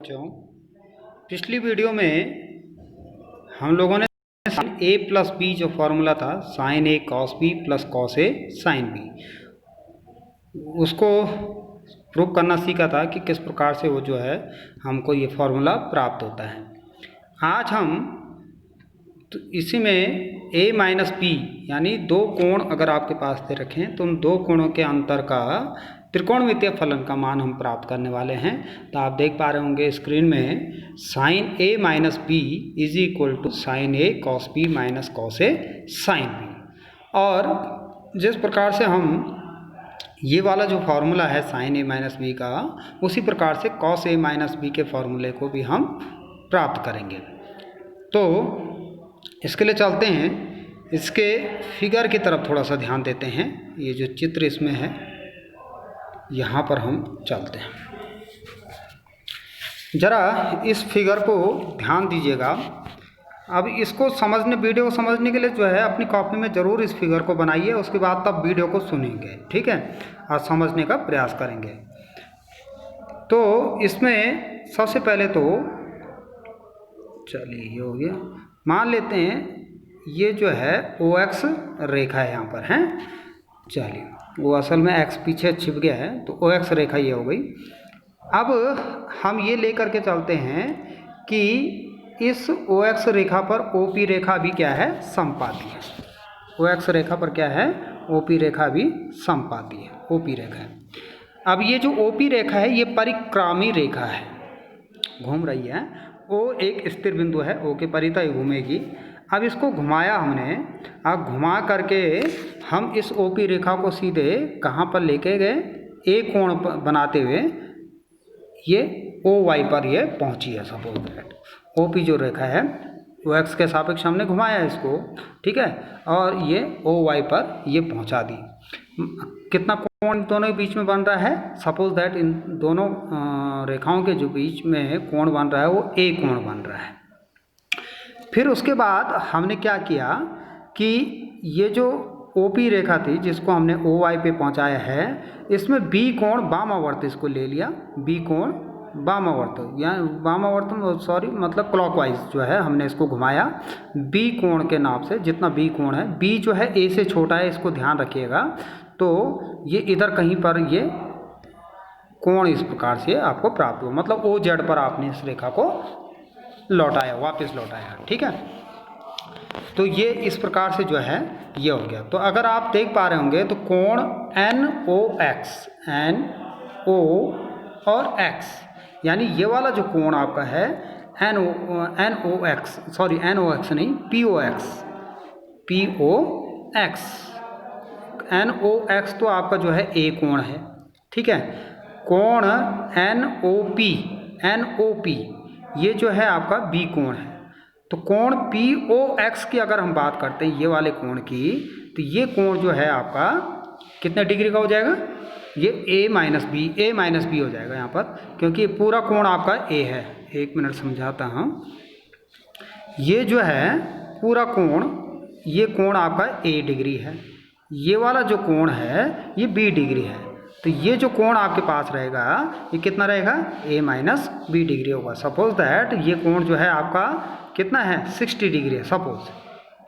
बच्चों, पिछली वीडियो में हम लोगों ने साइन ए प्लस बी जो फॉर्मूला था, sign A cos B plus cos A sine B, उसको प्रूव करना सीखा था कि किस प्रकार से वो जो है हमको ये फॉर्मूला प्राप्त होता है। आज हम तो इसी में ए माइनस बी यानी दो कोण अगर आपके पास दे रखें तो उन दो कोणों के अंतर का त्रिकोणमितीय फलन का मान हम प्राप्त करने वाले हैं। तो आप देख पा रहे होंगे स्क्रीन में sine A minus B is equal to sine A cos B minus cos A sine B. और जिस प्रकार से हम ये वाला जो फार्मूला है साइन ए माइनस बी का, उसी प्रकार से कॉस ए माइनस बी के फॉर्मूले को भी हम प्राप्त करेंगे। तो इसके लिए चलते हैं, इसके फिगर की तरफ थोड़ा सा ध्यान देते हैं। ये जो चित्र इसमें है यहाँ पर हम चलते हैं, ज़रा इस फिगर को ध्यान दीजिएगा। अब इसको समझने, वीडियो को समझने के लिए जो है अपनी कॉपी में ज़रूर इस फिगर को बनाइए, उसके बाद तब वीडियो को सुनेंगे, ठीक है, और समझने का प्रयास करेंगे। तो इसमें सबसे पहले तो चलिए ये हो गया, मान लेते हैं ये जो है ओ एक्स रेखा है यहाँ पर, हैं, चलिए वो असल में एक्स पीछे छिप गया है तो ओ एक्स रेखा ये हो गई। अब हम ये लेकर के चलते हैं कि इस ओ एक्स रेखा पर ओ पी रेखा भी क्या है, समपाती है। ओ एक्स रेखा पर क्या है, ओ पी रेखा भी समपाती है, ओ पी रेखा है। अब ये जो ओ पी रेखा है ये परिक्रामी रेखा है, घूम रही है। ओ एक स्थिर बिंदु है, ओ के परितः ही घूमेगी। अब इसको घुमाया हमने, अब घुमा करके हम इस ओ पी रेखा को सीधे कहाँ पर लेके गए, ए कोण बनाते हुए ये ओ वाई पर ये पहुँची है। सपोज दैट ओ पी जो रेखा है वो एक्स के सापेक्ष हमने घुमाया है इसको, ठीक है, और ये ओ वाई पर ये पहुँचा दी। कितना कोण दोनों के बीच में बन रहा है, सपोज दैट इन दोनों रेखाओं के जो बीच में कोण बन रहा है वो ए कोण बन रहा है। फिर उसके बाद हमने क्या किया कि ये जो ओ पी रेखा थी जिसको हमने ओ वाई पे पहुंचाया है, इसमें बी कोण वामावर्त इसको ले लिया, बी कोण वामावर्त या वामावर्त सॉरी मतलब क्लॉकवाइज जो है हमने इसको घुमाया बी कोण के नाम से। जितना बी कोण है, बी जो है ए से छोटा है, इसको ध्यान रखिएगा। तो ये इधर कहीं पर ये कोण इस प्रकार से आपको प्राप्त हुआ, मतलब ओ जेड पर आपने इस रेखा को लौटाया, वापस लौटाया, ठीक है। तो ये इस प्रकार से जो है ये हो गया। तो अगर आप देख पा रहे होंगे तो कोण N O X, N O और एक्स, यानी ये वाला जो कोण आपका है N O X, sorry N O X नहीं, P O X, P O X, N O X तो आपका जो है ए कोण है, ठीक है। कोण N O P, N O P ये जो है आपका बी कोण है। तो कोण पी ओ एक्स की अगर हम बात करते हैं, ये वाले कोण की, तो ये कोण जो है आपका कितने डिग्री का हो जाएगा, ये ए माइनस बी हो जाएगा यहाँ पर, क्योंकि पूरा कोण आपका ए है। एक मिनट समझाता हूँ। ये जो है पूरा कोण, ये कोण आपका ए डिग्री है, ये वाला जो कोण है ये बी डिग्री है। तो ये जो कोण आपके पास रहेगा ये कितना रहेगा, ए माइनस बी डिग्री होगा। सपोज दैट ये कोण जो है आपका कितना है, 60 डिग्री है। सपोज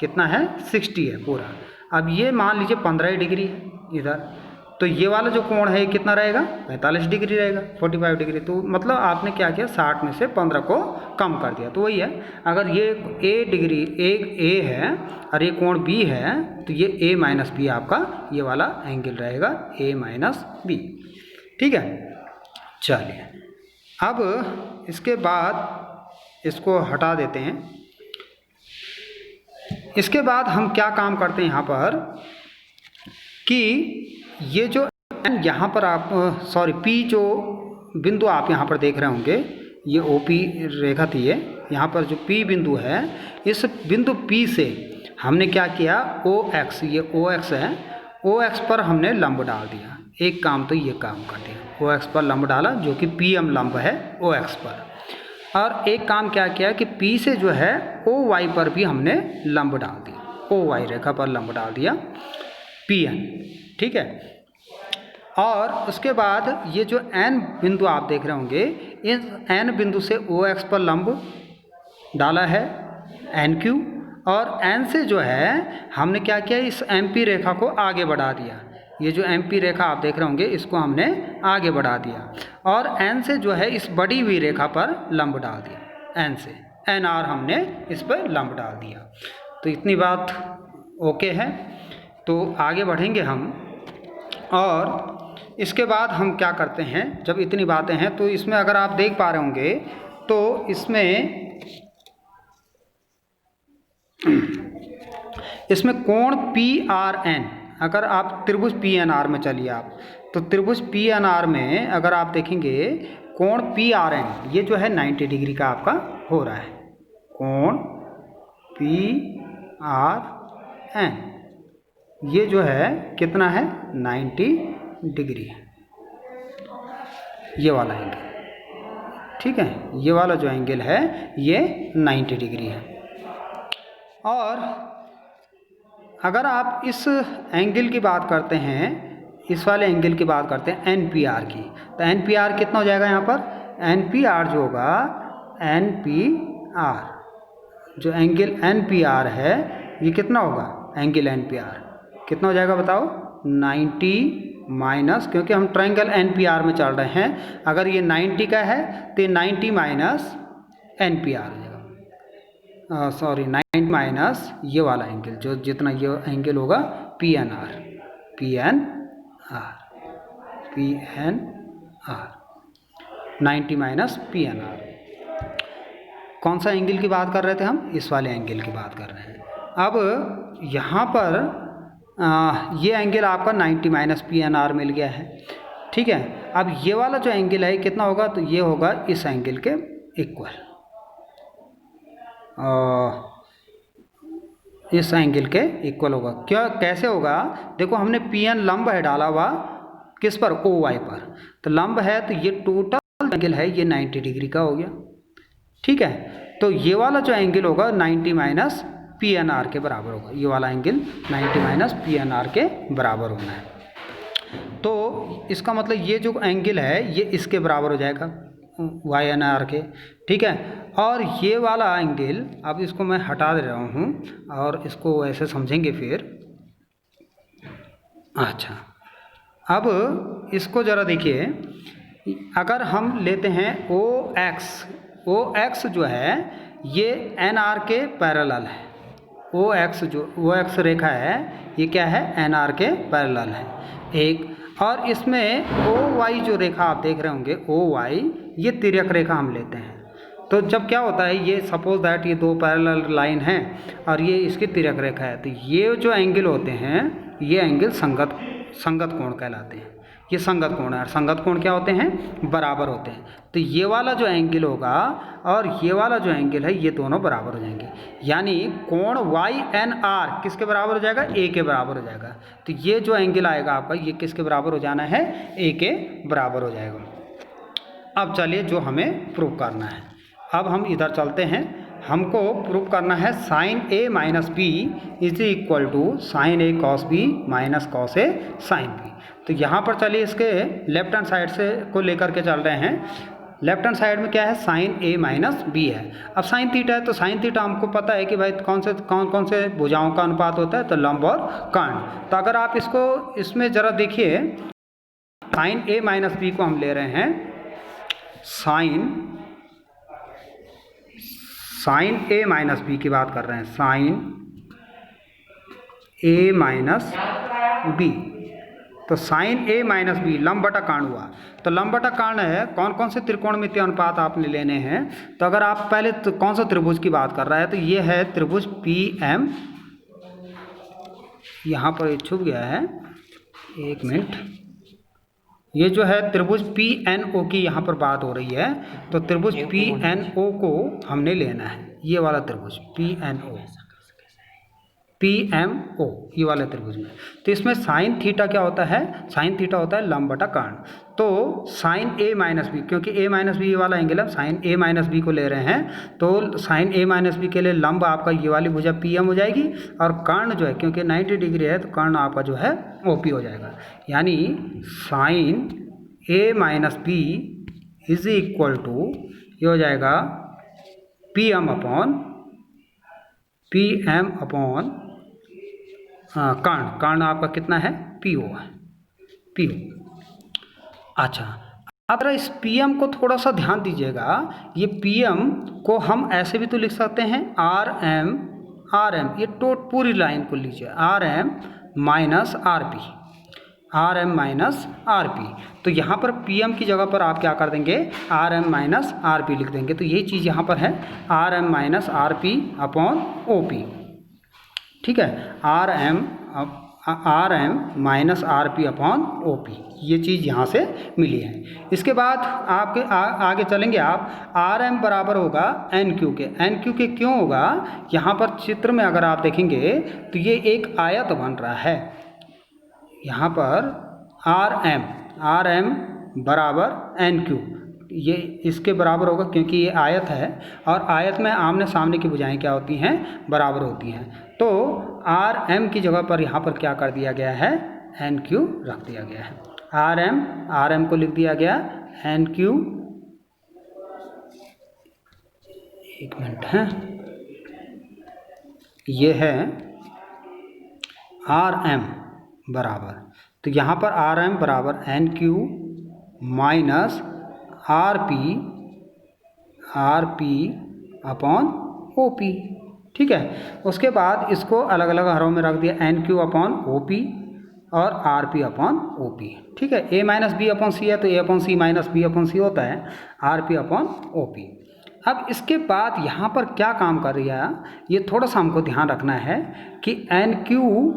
कितना है, 60 है पूरा। अब ये मान लीजिए 15 डिग्री है इधर, तो ये वाला जो कोण है कितना रहेगा, 45 डिग्री रहेगा, 45 डिग्री। तो मतलब आपने क्या किया, 60 में से 15 को कम कर दिया। तो वही है, अगर ये ए डिग्री एक ए है और ये कोण बी है, तो ये ए माइनस बी आपका ये वाला एंगल रहेगा, ए माइनस बी, ठीक है। चलिए अब इसके बाद इसको हटा देते हैं। इसके बाद हम क्या काम करते हैं यहाँ पर कि ये जो यहाँ पर आप सॉरी पी जो बिंदु आप यहाँ पर देख रहे होंगे, ये ओ पी रेखा थी, ये यहाँ पर जो पी बिंदु है, इस बिंदु पी से हमने क्या किया, ओ एक्स, ये ओ एक्स है, ओ एक्स पर हमने लंब डाल दिया। एक काम तो ये काम कर दिया, ओ एक्स पर लंब डाला जो कि पी एम लंब है ओ एक्स पर। और एक काम क्या किया कि पी से जो है ओ वाई पर भी हमने लंब डाल दिया, ओ वाई रेखा पर लंब डाल दिया पी एन, ठीक है। और उसके बाद ये जो एन बिंदु आप देख रहे होंगे, इस एन बिंदु से ओ एक्स पर लंब डाला है एन क्यू, और एन से जो है हमने क्या किया, इस एम पी रेखा को आगे बढ़ा दिया। ये जो एम पी रेखा आप देख रहे होंगे इसको हमने आगे बढ़ा दिया, और एन से जो है इस बड़ी हुई रेखा पर लंब डाल दिया। एन से एन आर हमने इस पर लंब डाल दिया। तो इतनी बात ओके है। तो आगे बढ़ेंगे हम, और इसके बाद हम क्या करते हैं, जब इतनी बातें हैं तो इसमें अगर आप देख पा रहे होंगे तो इसमें कोण पी आर एन, अगर आप त्रिभुज पी एन आर में चलिए आप, तो त्रिभुज पी एन आर में अगर आप देखेंगे कोण पी आर एन ये जो है 90 डिग्री का आपका हो रहा है। कोण पी आर एन ये जो है कितना है, 90 डिग्री है, ये वाला एंगल, ठीक है। ये वाला जो एंगल है ये 90 डिग्री है। और अगर आप इस एंगल की बात करते हैं, इस वाले एंगल की बात करते हैं एन पी आर की, तो एन पी आर कितना हो जाएगा यहाँ पर, एन पी आर जो होगा, एन पी आर जो एंगल एन पी आर है ये कितना होगा, एंगल एन पी आर कितना हो जाएगा बताओ, 90 माइनस, क्योंकि हम ट्रायंगल एन पी आर में चल रहे हैं, अगर ये 90 का है तो ये 90 माइनस एन पी आर हो जाएगा, सॉरी 90 माइनस ये वाला एंगल, जो जितना ये एंगल होगा P N R, P N R, P N R, 90 minus P N R. कौन सा एंगल की बात कर रहे थे हम, इस वाले एंगल की बात कर रहे हैं। अब यहाँ पर ये एंगल आपका 90 माइनस पी एन आर मिल गया है, ठीक है। अब ये वाला जो एंगल है कितना होगा, तो ये होगा इस एंगल के इक्वल, इस एंगल के इक्वल होगा। क्या कैसे होगा, देखो हमने पी एन लंब है डाला हुआ किस पर, ओ वाई पर, तो लंब है तो ये टोटल एंगल है ये 90 डिग्री का हो गया, ठीक है। तो ये वाला जो एंगल होगा 90 माइनस पी एन आर के बराबर होगा, ये वाला angle 90 minus P N R के बराबर होना है। तो इसका मतलब ये जो एंगल है ये इसके बराबर हो जाएगा वाई एन आर के, ठीक है। और ये वाला एंगल, अब इसको मैं हटा दे रहा हूँ और इसको ऐसे समझेंगे फिर। अच्छा, अब इसको ज़रा देखिए, अगर हम लेते हैं ओ एक्स जो है ये एन आर के पैरेलल है, ओ एक्स रेखा है ये क्या है, एन आर के पैरेलल है एक। और इसमें ओ वाई जो रेखा आप देख रहे होंगे, ओ वाई ये तिर्यक रेखा हम लेते हैं। तो जब क्या होता है, ये सपोज दैट ये दो पैरेलल लाइन है और ये इसकी तिर्यक रेखा है, तो ये जो एंगल होते हैं ये एंगल संगत कोण कहलाते हैं। ये संगत कोण है, और संगत कोण क्या होते हैं, बराबर होते हैं। तो ये वाला जो एंगल होगा और ये वाला जो एंगल है ये दोनों बराबर हो जाएंगे, यानी कोण वाई एन आर किसके बराबर हो जाएगा, ए के बराबर हो जाएगा। तो ये जो एंगल आएगा आपका ये किसके बराबर हो जाना है, ए के बराबर हो जाएगा। अब चलिए जो हमें प्रूव करना है, अब हम इधर चलते हैं। हमको प्रूव करना है sine A minus B is equal to sine A cos B minus cos A sine B. तो यहाँ पर चलिए इसके लेफ्ट हैंड साइड से को लेकर के चल रहे हैं। लेफ्ट हैंड साइड में क्या है, साइन ए माइनस बी है। अब साइन थीटा है तो साइन थीटा हमको पता है कि भाई कौन से भुजाओं का अनुपात होता है, तो लंब और कर्ण। तो अगर आप इसको इसमें ज़रा देखिए, साइन ए माइनस बी को हम ले रहे हैं साइन ए माइनस बी की बात कर रहे हैं, साइन ए माइनस बी। तो साइन ए माइनस बी लंब बटा कर्ण हुआ। तो लंब बटा कर्ण है, कौन कौन से त्रिकोणमितीय अनुपात आपने लेने हैं। तो अगर आप पहले तो कौन सा त्रिभुज की बात कर रहा है, तो ये है त्रिभुज पी एम, यहाँ पर छुप गया है, एक मिनट, ये जो है त्रिभुज पी एन ओ की यहाँ पर बात हो रही है। तो त्रिभुज पी एन ओ को हमने लेना है, ये वाला त्रिभुज P N O, P M O, ये वाले त्रिभुज में। तो इसमें साइन थीटा क्या होता है, साइन थीटा होता है लंब बटा कर्ण। तो साइन ए माइनस बी, क्योंकि ए माइनस बी ये वाला एंगल है, साइन ए माइनस बी को ले रहे हैं, तो साइन ए माइनस बी के लिए लंब आपका ये वाली भुजा पी एम हो जाएगी, और कर्ण जो है क्योंकि 90 डिग्री है तो कर्ण आपका जो है ओ पी हो जाएगा। यानी sine A minus B is equal to ये हो जाएगा पी एम अपॉन कर्ण आपका कितना है, पी ओ है, पी ओ। अच्छा, अब इस पी एम को थोड़ा सा ध्यान दीजिएगा, ये पी एम को हम ऐसे भी तो लिख सकते हैं आर एम, ये पूरी लाइन को लीजिए R M minus R P, तो यहाँ पर पी एम की जगह पर आप क्या कर देंगे, R M minus R P लिख देंगे। तो यही चीज़ यहाँ पर है R M minus R P upon O P, ठीक है, R M minus R P upon O P, ये चीज़ यहाँ से मिली है। इसके बाद आपके आगे चलेंगे आप, आर एम बराबर होगा एन क्यू के क्यों होगा, यहाँ पर चित्र में अगर आप देखेंगे तो ये एक आयत बन रहा है, यहाँ पर आर एम बराबर एन क्यू, ये इसके बराबर होगा क्योंकि ये आयत है और आयत में आमने सामने की भुजाएं क्या होती हैं, बराबर होती हैं। तो आर एम की जगह पर यहाँ पर क्या कर दिया गया है, एन क्यू रख दिया गया है, आर एम को लिख दिया गया एन क्यू, एक मिनट है, ये है आर एम बराबर, तो यहाँ पर आर एम बराबर N Q minus R P upon O P, ठीक है। उसके बाद इसको अलग अलग हरों में रख दिया, N Q upon O P और R P upon O P, ठीक है। A minus B upon C है तो A upon C minus B upon C होता है, R P upon O P. अब इसके बाद यहाँ पर क्या काम कर रही है, ये थोड़ा सा हमको ध्यान रखना है कि N Q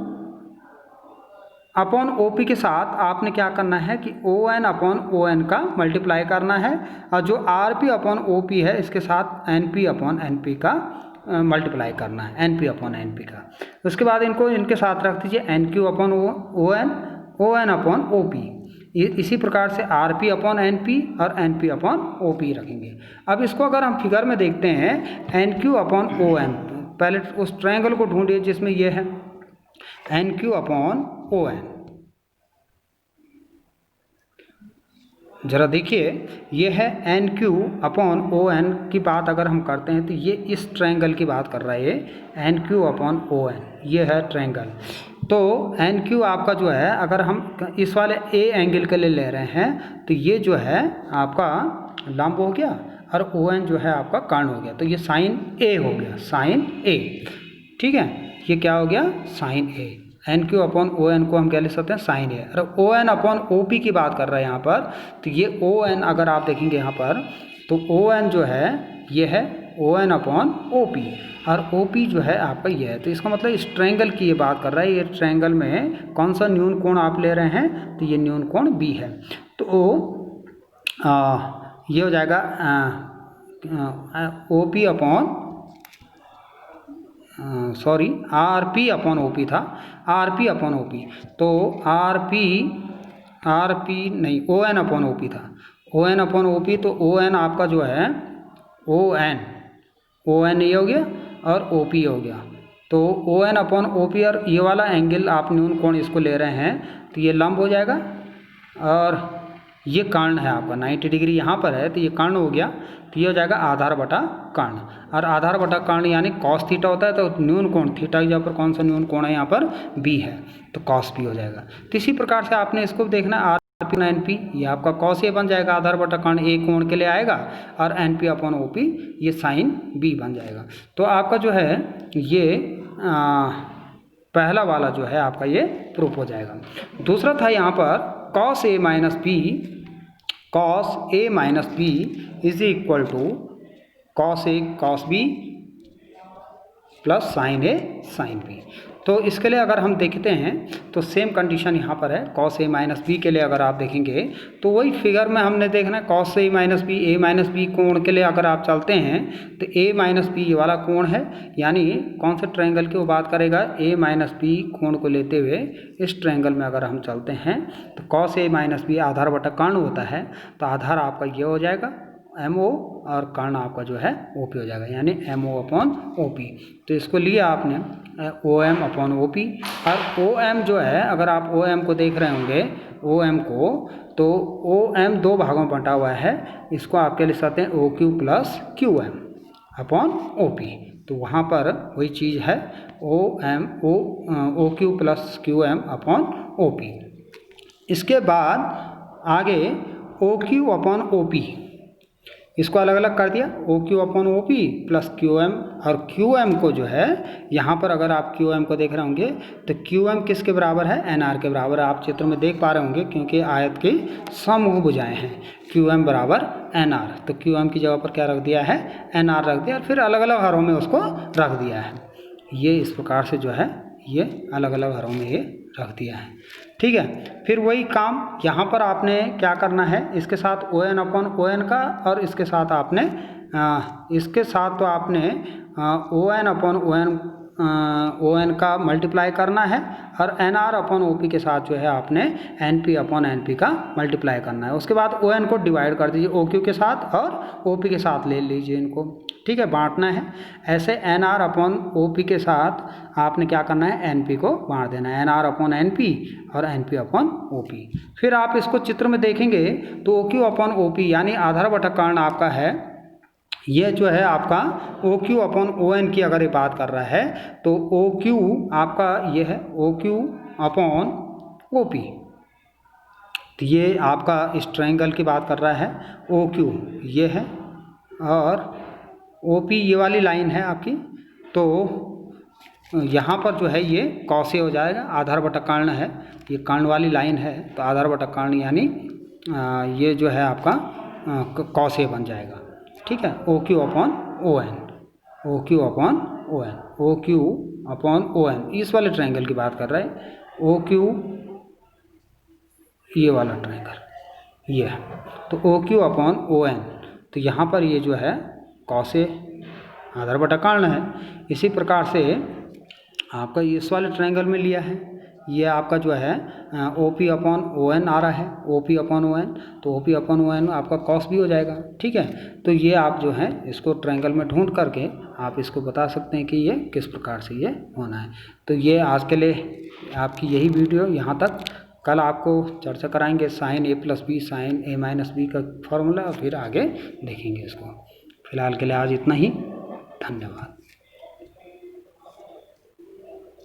upon O P के साथ आपने क्या करना है कि O N upon O N का मल्टीप्लाई करना है, और जो R P upon O P है इसके साथ N P upon N P का मल्टीप्लाई करना है, N P upon N P का। उसके बाद इनको इनके साथ रख दीजिए, N Q upon O N upon O P, इसी प्रकार से R P upon N P और N P upon O P रखेंगे। अब इसको अगर हम फिगर में देखते हैं, N Q upon O N, पहले उस ट्रायंगल को ढूंढिए जिसमें ये है N Q upon O N, जरा देखिए ये है N Q upon O N की बात अगर हम करते हैं तो ये इस ट्रायंगल की बात कर रहा है, ये N Q upon O N, ये है ट्रायंगल। तो एन क्यू आपका जो है, अगर हम इस वाले ए एंगल के लिए ले रहे हैं तो ये जो है आपका लंब हो गया और ओ एन जो है आपका कर्ण हो गया, तो ये साइन ए हो गया, साइन ए, ठीक है, ये क्या हो गया, sine A. N Q upon O N को हम क्या लिख सकते हैं, साइन ए। और O N upon O P की बात कर रहे हैं यहाँ पर, तो ये ओ एन अगर आप देखेंगे यहाँ पर, तो ओ एन जो है ये है O N upon O P, और ओ पी जो है आपका ये है। तो इसका मतलब इस ट्रायंगल की ये बात कर रहा है, ये ट्रायंगल में कौन सा न्यून कोण आप ले रहे हैं, तो ये न्यून कोण बी है। तो ये हो जाएगा O P upon sorry R P upon O P था, R P upon O P, तो आर पी नहीं, O N upon O P था, O N upon O P, तो ओ एन आपका जो है ओ एन ये हो गया और ओ पी हो गया, तो O N upon O P, और ये वाला एंगल आप न्यून कोण इसको ले रहे हैं तो ये लंब हो जाएगा, और ये कर्ण है आपका 90 डिग्री यहाँ पर है तो ये कर्ण हो गया, तो ये हो जाएगा आधार बटा कर्ण, और आधार बटा कर्ण यानी कॉस थीटा होता है, तो न्यून कोण थीटा की जगह पर कौन सा न्यून कोण है यहाँ पर, बी है, तो कॉस बी हो जाएगा। तो इसी प्रकार से आपने इसको देखना, आर पी एन पी, ये आपका कॉस ए बन जाएगा, आधार बटा कर्ण ए कोण के लिए आएगा, और N P upon O P ये साइन बी बन जाएगा। तो आपका जो है ये पहला वाला जो है आपका ये प्रूफ हो जाएगा। दूसरा था यहाँ पर cos A minus B is equal to cos A cos B plus sine A sine B. तो इसके लिए अगर हम देखते हैं तो सेम कंडीशन यहाँ पर है, कॉस ए माइनस बी के लिए अगर आप देखेंगे तो वही फिगर में हमने देखना है, कॉस ए माइनस बी कोण के लिए अगर आप चलते हैं तो ए माइनस बी ये वाला कोण है, यानी कौन से ट्रायंगल की वो बात करेगा, ए माइनस बी कोण को लेते हुए इस ट्रायंगल में अगर हम चलते हैं तो कॉस ए माइनस बी आधार बटा कर्ण होता है, तो आधार आपका ये हो जाएगा एम ओ, और कर्ण आपका जो है ओ पी हो जाएगा, यानी M O upon O P. तो इसको लिया आपने O M upon O P, और ओ एम जो है अगर आप ओ एम को देख रहे होंगे, ओ एम को, तो ओ एम दो भागों में बंटा हुआ है, इसको आपके लिख सकते हैं O Q plus Q M upon O P. तो वहाँ पर वही चीज़ है O Q plus Q M upon O P. इसके बाद आगे O Q upon O P, इसको अलग अलग कर दिया, O Q upon O P plus Q M. और क्यू एम को जो है यहाँ पर अगर आप क्यू एम को देख रहे होंगे तो क्यू एम किसके बराबर है, एन आर के बराबर है। आप चित्र में देख पा रहे होंगे क्योंकि आयत की समूह भुजाएं हैं, क्यू एम बराबर एन आर। तो क्यू एम की जगह पर क्या रख दिया है, एन आर रख दिया, और फिर अलग अलग हरों में उसको रख दिया है। ये इस प्रकार से जो है ये अलग अलग हरों में ये रख दिया है। ठीक है, फिर वही काम यहाँ पर आपने क्या करना है, इसके साथ O N upon O N का, और इसके साथ आपने इसके साथ तो आपने O N upon O N का मल्टीप्लाई करना है, और N R upon O P के साथ जो है आपने N P upon N P का मल्टीप्लाई करना है। उसके बाद ओ एन को डिवाइड कर दीजिए ओ क्यू के साथ और ओ पी के साथ ले लीजिए इनको। ठीक है, बांटना है। ऐसे N R upon O P के साथ आपने क्या करना है, एन पी को बांट देना है, N R upon N P और N P upon O P. फिर आप इसको चित्र में देखेंगे तो O Q upon O P यानी आधार बटा कर्ण आपका है, ये जो है आपका O Q upon O N की अगर ये बात कर रहा है तो ओ क्यू आपका ये है O Q upon O P. तो ये आपका इस ट्रायंगल की बात कर रहा है, ओ क्यू ये है और ओ पी ये वाली लाइन है आपकी। तो यहाँ पर जो है ये कौसे हो जाएगा, आधार बटा कर्ण है, ये कर्ण वाली लाइन है, तो आधार बटा कर्ण यानी ये जो है आपका कौसे बन जाएगा। ठीक है, O Q upon O N, O Q upon O N, O Q upon O N, इस वाले ट्रायंगल की बात कर रहे हैं। ओ क्यू ये वाला ट्रायंगल ये है, तो O Q upon O N, तो यहाँ पर ये जो है कौसे आधार बटा कर्ण है। इसी प्रकार से आपका इस वाले ट्रायंगल में लिया है, ये आपका जो है O P upon O N आ रहा है, O P upon O N, तो O P upon O N आपका कॉस भी हो जाएगा। ठीक है, तो ये आप जो है इसको ट्रायंगल में ढूंढ करके आप इसको बता सकते हैं कि ये किस प्रकार से ये होना है। तो ये आज के लिए आपकी यही वीडियो यहाँ तक। कल आपको चर्चा कराएंगे sign A plus B sign A minus B का फॉर्मूला, और फिर आगे देखेंगे इसको। फिलहाल के लिए आज इतना ही, धन्यवाद।